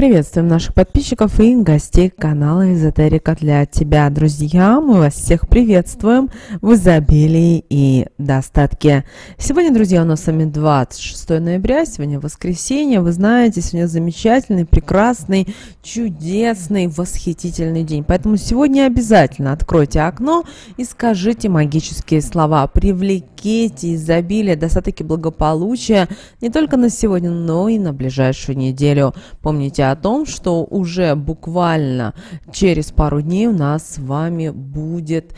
Приветствуем наших подписчиков и гостей канала Эзотерика для тебя, друзья. Мы вас всех приветствуем в изобилии и достатке. Сегодня, друзья, у нас с вами 26 ноября, сегодня воскресенье. Вы знаете, сегодня замечательный, прекрасный, чудесный, восхитительный день. Поэтому сегодня обязательно откройте окно и скажите магические слова. Привлеките изобилие, достаток и благополучие не только на сегодня, но и на ближайшую неделю. Помните о том, что уже буквально через пару дней у нас с вами будет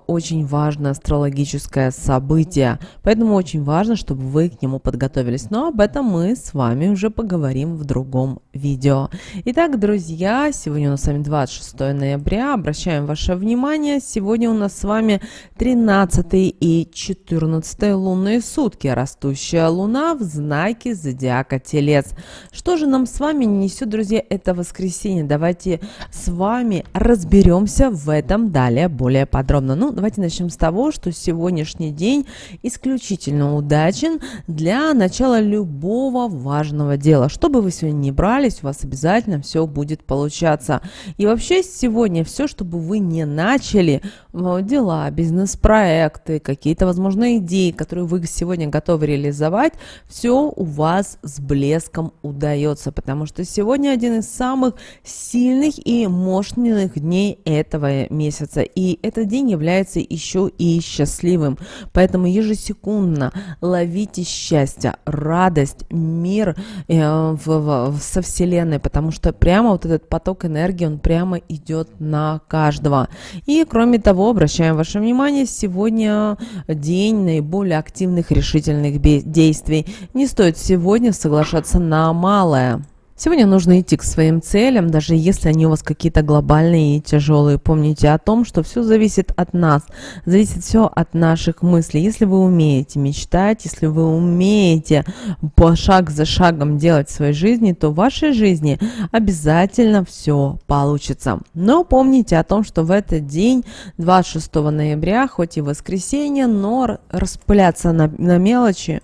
очень важное астрологическое событие. Поэтому очень важно, чтобы вы к нему подготовились. Но об этом мы с вами уже поговорим в другом видео. Итак, друзья, сегодня у нас с вами 26 ноября. Обращаем ваше внимание. Сегодня у нас с вами 13 и 14 лунные сутки. Растущая луна в знаке зодиака Телец. Что же нам с вами несет, друзья, это воскресенье? Давайте с вами разберемся в этом далее более подробно. Давайте начнем с того, что сегодняшний день исключительно удачен для начала любого важного дела. Что бы вы сегодня ни брались, у вас обязательно все будет получаться. И вообще сегодня все, что бы вы не начали, дела, бизнес-проекты, какие-то, возможно, идеи, которые вы сегодня готовы реализовать, все у вас с блеском удается, потому что сегодня один из самых сильных и мощных дней этого месяца. И этот день является еще и счастливым. Поэтому ежесекундно ловите счастье, радость, мир со Вселенной, потому что прямо вот этот поток энергии, он прямо идет на каждого. И кроме того, обращаем ваше внимание, сегодня день наиболее активных решительных действий. Не стоит сегодня соглашаться на малое. Сегодня нужно идти к своим целям, даже если они у вас какие-то глобальные и тяжелые. Помните о том, что все зависит от нас, зависит все от наших мыслей. Если вы умеете мечтать, если вы умеете шаг за шагом делать в своей жизни, то в вашей жизни обязательно все получится. Но помните о том, что в этот день, 26 ноября, хоть и воскресенье, но распыляться на мелочи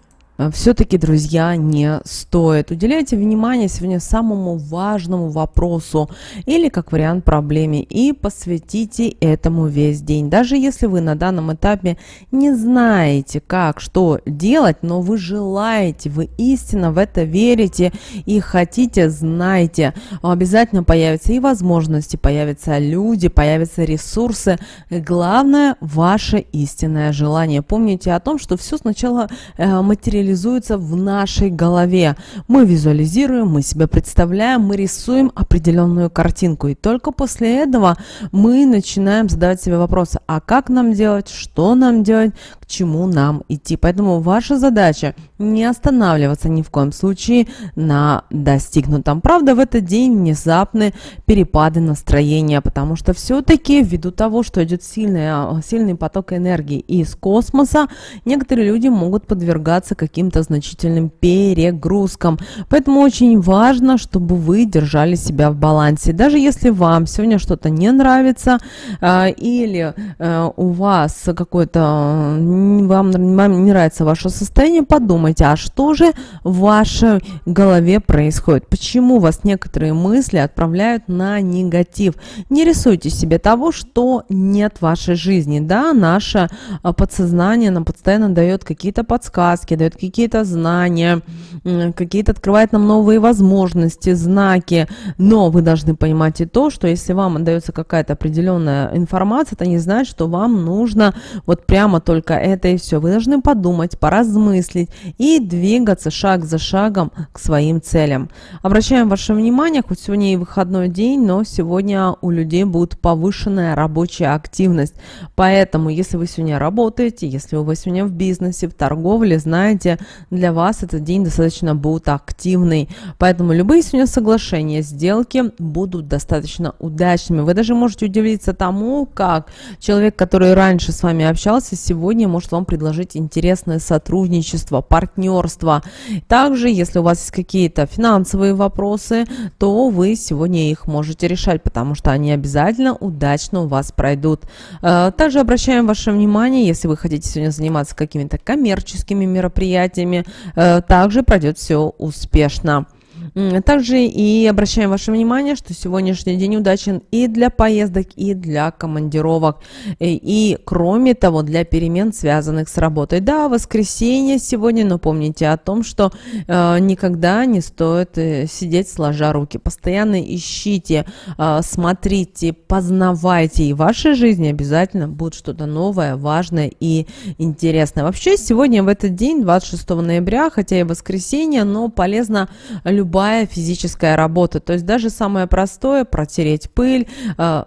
все-таки, друзья, не стоит. Уделяйте внимание сегодня самому важному вопросу или, как вариант, проблеме и посвятите этому весь день. Даже если вы на данном этапе не знаете, как, что делать, но вы желаете, вы истинно в это верите и хотите, знайте, обязательно появятся и возможности, появятся люди, появятся ресурсы. Главное, ваше истинное желание. Помните о том, что все сначала материализуется в нашей голове. Мы визуализируем, мы себя представляем, мы рисуем определенную картинку. И только после этого мы начинаем задавать себе вопросы: а как нам делать, что нам делать, к чему нам идти. Поэтому ваша задача не останавливаться ни в коем случае на достигнутом. Правда, в этот день внезапны перепады настроения, потому что все-таки ввиду того, что идет сильный поток энергии из космоса, некоторые люди могут подвергаться каким-то значительным перегрузкам. Поэтому очень важно, чтобы вы держали себя в балансе. Даже если вам сегодня что-то не нравится или у вас вам не нравится ваше состояние, подумайте, а что же в вашей голове происходит? Почему вас некоторые мысли отправляют на негатив? Не рисуйте себе того, что нет в вашей жизни. Да, наше подсознание нам постоянно дает какие-то подсказки, дает какие-то знания, какие-то открывает нам новые возможности, знаки. Но вы должны понимать и то, что если вам отдается какая-то определенная информация, это не значит, что вам нужно вот прямо только это и все. Вы должны подумать, поразмыслить и двигаться шаг за шагом к своим целям. Обращаем ваше внимание, хоть сегодня и выходной день, но сегодня у людей будет повышенная рабочая активность. Поэтому, если вы сегодня работаете, если вы сегодня в бизнесе, в торговле, знаете, для вас этот день достаточно будет активный. Поэтому любые сегодня соглашения, сделки будут достаточно удачными. Вы даже можете удивиться тому, как человек, который раньше с вами общался, сегодня может вам предложить интересное сотрудничество, партнерство. Также, если у вас есть какие-то финансовые вопросы, то вы сегодня их можете решать, потому что они обязательно удачно у вас пройдут. Также обращаем ваше внимание, если вы хотите сегодня заниматься какими-то коммерческими мероприятиями, также пройдет все успешно. Также и обращаем ваше внимание, что сегодняшний день удачен и для поездок, и для командировок, и кроме того, для перемен, связанных с работой. Да, воскресенье сегодня, но помните о том, что никогда не стоит сидеть сложа руки. Постоянно ищите, смотрите, познавайте, и в вашей жизни обязательно будет что-то новое, важное и интересное. Вообще, сегодня в этот день, 26 ноября, хотя и воскресенье, но полезна любая физическая работа. То есть даже самое простое, протереть пыль,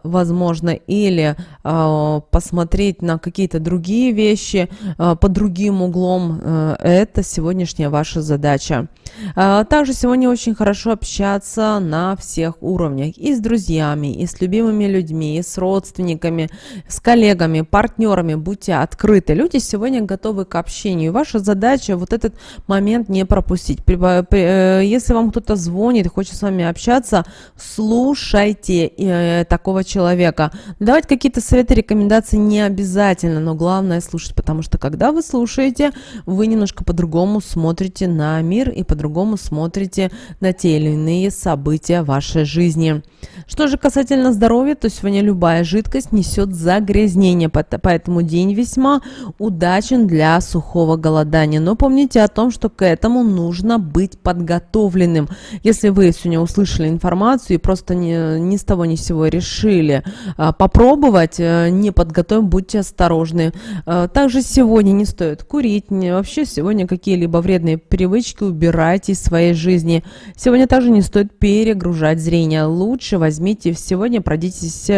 возможно, или посмотреть на какие-то другие вещи под другим углом. Это сегодняшняя ваша задача. Также сегодня очень хорошо общаться на всех уровнях. И с друзьями, и с любимыми людьми, и с родственниками, с коллегами, партнерами. Будьте открыты. Люди сегодня готовы к общению. И ваша задача вот этот момент не пропустить. Если вам кто-то звонит и хочет с вами общаться, слушайте такого человека. Давать какие-то советы, рекомендации не обязательно, но главное слушать, потому что когда вы слушаете, вы немножко по-другому смотрите на мир и по-другому смотрите на те или иные события в вашей жизни. Что же касательно здоровья, то сегодня любая жидкость несет загрязнение, поэтому день весьма удачен для сухого голодания. Но помните о том, что к этому нужно быть подготовленным. Если вы сегодня услышали информацию и просто ни с того ни с сего решили попробовать, не подготовим, будьте осторожны. Также сегодня не стоит курить, вообще сегодня какие-либо вредные привычки убирайте из своей жизни. Сегодня также не стоит перегружать зрение. Лучше возьмите сегодня, пройдитесь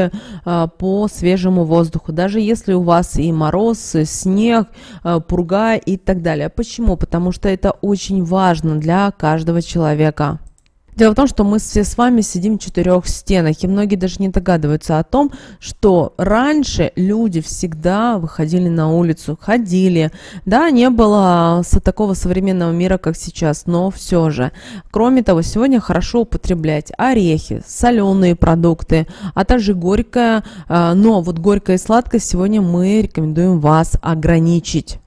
по свежему воздуху, даже если у вас и мороз, и снег, пурга и так далее. Почему? Потому что это очень важно для каждого человека. Дело в том, что мы все с вами сидим в 4 стенах, и многие даже не догадываются о том, что раньше люди всегда выходили на улицу, ходили. Да, не было такого современного мира, как сейчас, но все же. Кроме того, сегодня хорошо употреблять орехи, соленые продукты, а также горькое, но вот горькое и сладкое сегодня мы рекомендуем вас ограничить.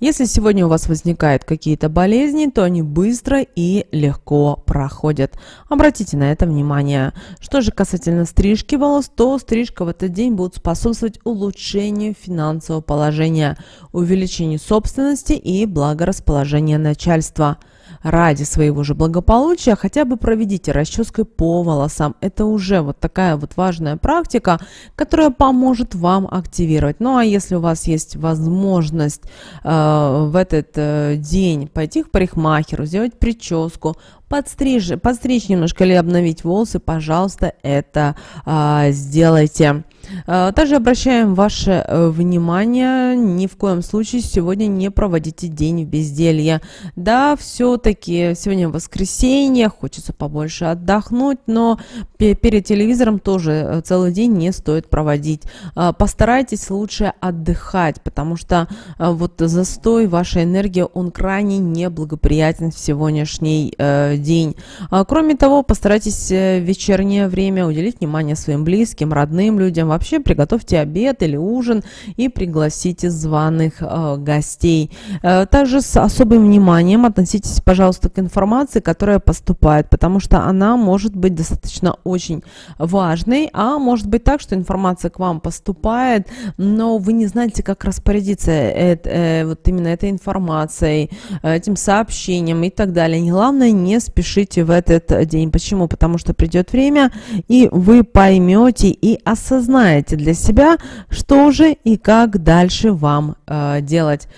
Если сегодня у вас возникают какие-то болезни, то они быстро и легко проходят. Обратите на это внимание. Что же касательно стрижки волос, то стрижка в этот день будет способствовать улучшению финансового положения, увеличению собственности и благорасположения начальства. Ради своего же благополучия хотя бы проведите расческой по волосам. Это уже вот такая вот важная практика, которая поможет вам активировать. Ну а если у вас есть возможность в этот день пойти к парикмахеру, сделать прическу, подстричь немножко или обновить волосы, пожалуйста, это сделайте. Также обращаем ваше внимание, ни в коем случае сегодня не проводите день в безделье. Да, все-таки сегодня воскресенье, хочется побольше отдохнуть, но перед телевизором тоже целый день не стоит проводить. Постарайтесь лучше отдыхать, потому что вот застой вашей энергии, он крайне неблагоприятен в сегодняшний день. Кроме того, постарайтесь в вечернее время уделить внимание своим близким, родным людям. Вообще приготовьте обед или ужин и пригласите званых гостей. Также с особым вниманием относитесь, пожалуйста, к информации, которая поступает, потому что она может быть достаточно очень важной, а может быть так, что информация к вам поступает, но вы не знаете, как распорядиться вот именно этой информацией, этим сообщением и так далее. И главное, не спешите в этот день. Почему? Потому что придет время, и вы поймете и осознаете для себя, что же и как дальше вам делать.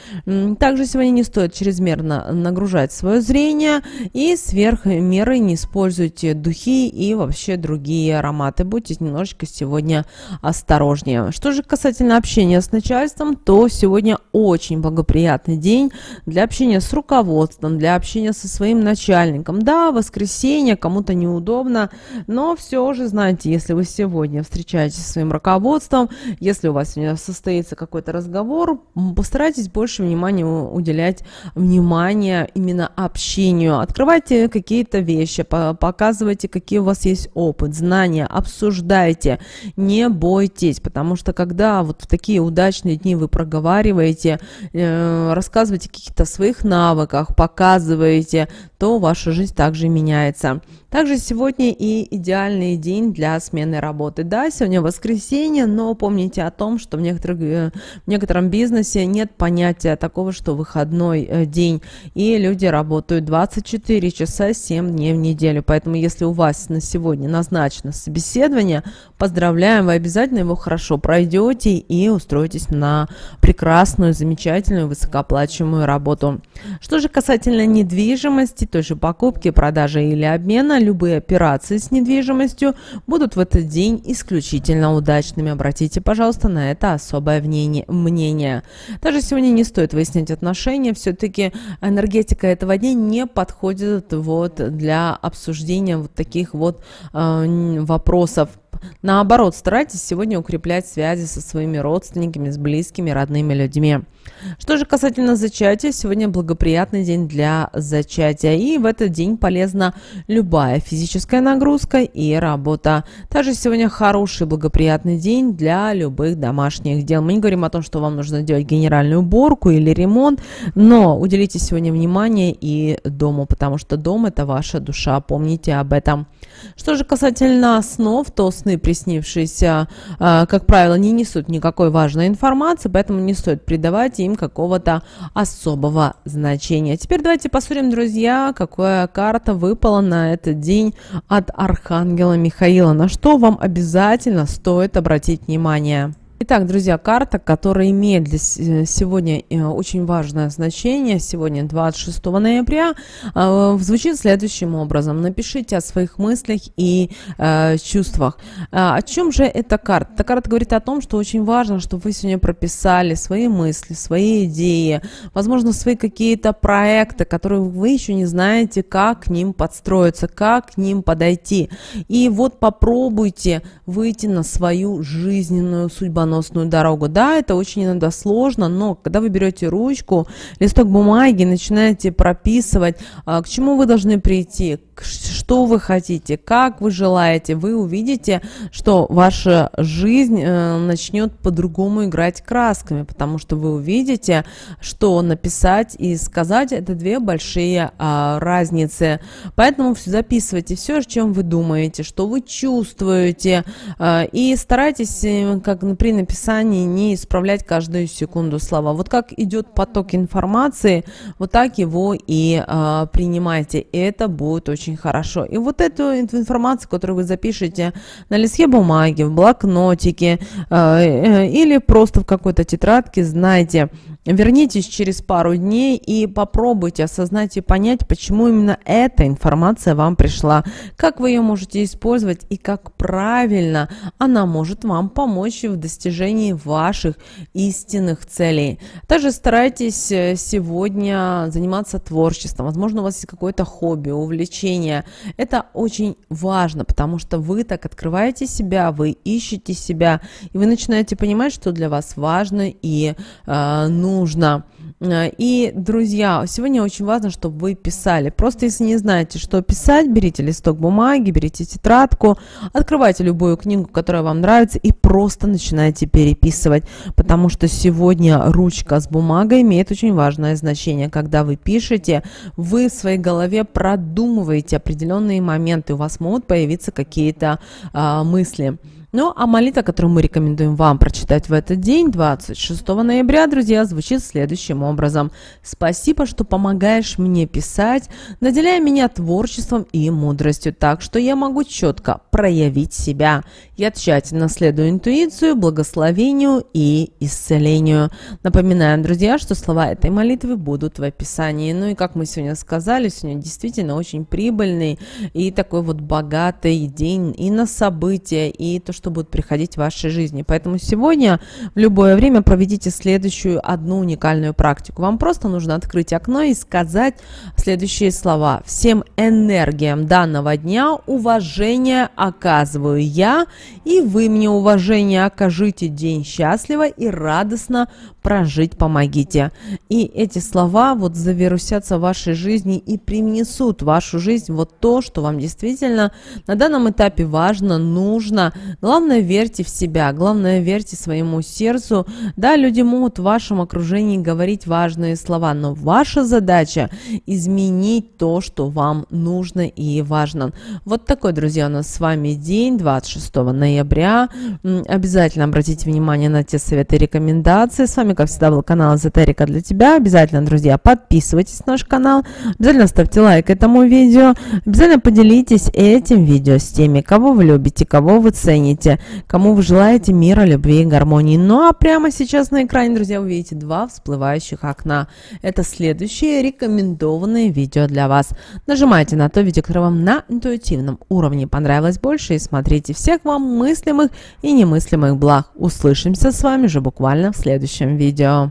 Также сегодня не стоит чрезмерно нагружать свое зрение и сверх меры не используйте духи и вообще другие ароматы. Будьте немножечко сегодня осторожнее. Что же касательно общения с начальством, то сегодня очень благоприятный день для общения с руководством, для общения со своим начальником. Да, воскресенье, кому-то неудобно, но все же, знаете, если вы сегодня встречаетесь со своим руководством, если у вас сегодня состоится какой-то разговор, постарайтесь больше внимания уделять внимание именно общению. Открывайте какие-то вещи, показывайте, какие у вас есть опыт, знания, обсуждайте, не бойтесь, потому что когда вот в такие удачные дни вы проговариваете, рассказываете о каких-то своих навыках, показываете, то ваша жизнь жизнь также меняется. Также сегодня и идеальный день для смены работы. Да, сегодня воскресенье, но помните о том, что в некотором бизнесе нет понятия такого, что выходной день, и люди работают 24 часа 7 дней в неделю. Поэтому если у вас на сегодня назначено собеседование, поздравляем, вы обязательно его хорошо пройдете и устроитесь на прекрасную, замечательную, высокооплачиваемую работу. Что же касательно недвижимости, той же покупки, продажи или обмена, любые операции с недвижимостью будут в этот день исключительно удачными. Обратите, пожалуйста, на это особое мнение. Даже сегодня не стоит выяснять отношения, все-таки энергетика этого дня не подходит для обсуждения таких вопросов. Наоборот, старайтесь сегодня укреплять связи со своими родственниками, с близкими, родными людьми. Что же касательно зачатия, сегодня благоприятный день для зачатия, и в этот день полезна любая физическая нагрузка и работа. Также сегодня хороший благоприятный день для любых домашних дел. Мы не говорим о том, что вам нужно делать генеральную уборку или ремонт, но уделите сегодня внимание и дому, потому что дом – это ваша душа, помните об этом. Что же касательно снов, то сны, приснившиеся, как правило, не несут никакой важной информации, поэтому не стоит придавать им какого-то особого значения. Теперь давайте посмотрим, друзья, какая карта выпала на этот день от Архангела Михаила, на что вам обязательно стоит обратить внимание. Итак, друзья, карта, которая имеет для сегодня очень важное значение, сегодня 26 ноября, звучит следующим образом. Напишите о своих мыслях и чувствах. О чем же эта карта? Эта карта говорит о том, что очень важно, чтобы вы сегодня прописали свои мысли, свои идеи, возможно, свои какие-то проекты, которые вы еще не знаете, как к ним подстроиться, как к ним подойти. И попробуйте выйти на свою жизненную судьбоносную дорогу. Да, это очень иногда сложно, но когда вы берете ручку, листок бумаги, начинаете прописывать, к чему вы должны прийти, что вы хотите, как вы желаете, вы увидите, что ваша жизнь начнет по-другому играть красками, потому что вы увидите, что написать и сказать – это две большие разницы. Поэтому записывайте все, о чем вы думаете, что вы чувствуете, и старайтесь, как при написании, не исправлять каждую секунду слова. Вот как идет поток информации, вот так его и принимайте. И это будет очень хорошо. И эту информацию, которую вы запишете на листке бумаги, в блокнотике или просто в какой-то тетрадке, знайте, вернитесь через пару дней и попробуйте осознать и понять, почему именно эта информация вам пришла, как вы ее можете использовать и как правильно она может вам помочь в достижении ваших истинных целей. Также старайтесь сегодня заниматься творчеством. Возможно, у вас есть какое-то хобби, увлечение. Это очень важно, потому что вы так открываете себя, вы ищете себя, и вы начинаете понимать, что для вас важно и нужно. И, друзья, сегодня очень важно, чтобы вы писали. Просто если не знаете, что писать, берите листок бумаги, берите тетрадку, открывайте любую книгу, которая вам нравится, и просто начинайте переписывать, потому что сегодня ручка с бумагой имеет очень важное значение. Когда вы пишете, вы в своей голове продумываете определенные моменты, у вас могут появиться какие-то мысли. Ну, а молитва, которую мы рекомендуем вам прочитать в этот день, 26 ноября, друзья, звучит следующим образом. «Спасибо, что помогаешь мне писать, наделяя меня творчеством и мудростью, так что я могу четко проявить себя. Я тщательно следую интуицию, благословению и исцелению». Напоминаем, друзья, что слова этой молитвы будут в описании. Ну и, как мы сегодня сказали, сегодня действительно очень прибыльный и такой богатый день и на события, и то, что будет приходить в вашей жизни. Поэтому сегодня в любое время проведите следующую одну уникальную практику. Вам просто нужно открыть окно и сказать следующие слова. «Всем энергиям данного дня уважение оказываю я, и вы мне уважение окажите. День счастливо и радостно прожить помогите». И эти слова завирусятся в вашей жизни и привнесут в вашу жизнь то, что вам действительно на данном этапе важно, нужно. Главное, верьте в себя, главное, верьте своему сердцу. Да, люди могут в вашем окружении говорить важные слова, но ваша задача изменить то, что вам нужно и важно. Вот такой, друзья, у нас с вами день, 26 ноября. Обязательно обратите внимание на те советы и рекомендации. С вами, как всегда, был канал Эзотерика для тебя. Обязательно, друзья, подписывайтесь на наш канал. Обязательно ставьте лайк этому видео. Обязательно поделитесь этим видео с теми, кого вы любите, кого вы цените, кому вы желаете мира, любви и гармонии. Ну а прямо сейчас на экране, друзья, вы видите два всплывающих окна. Это следующие рекомендованные видео для вас. Нажимайте на то видео, которое вам на интуитивном уровне понравилось больше, и смотрите. Всех вам мыслимых и немыслимых благ. Услышимся с вами же буквально в следующем видео.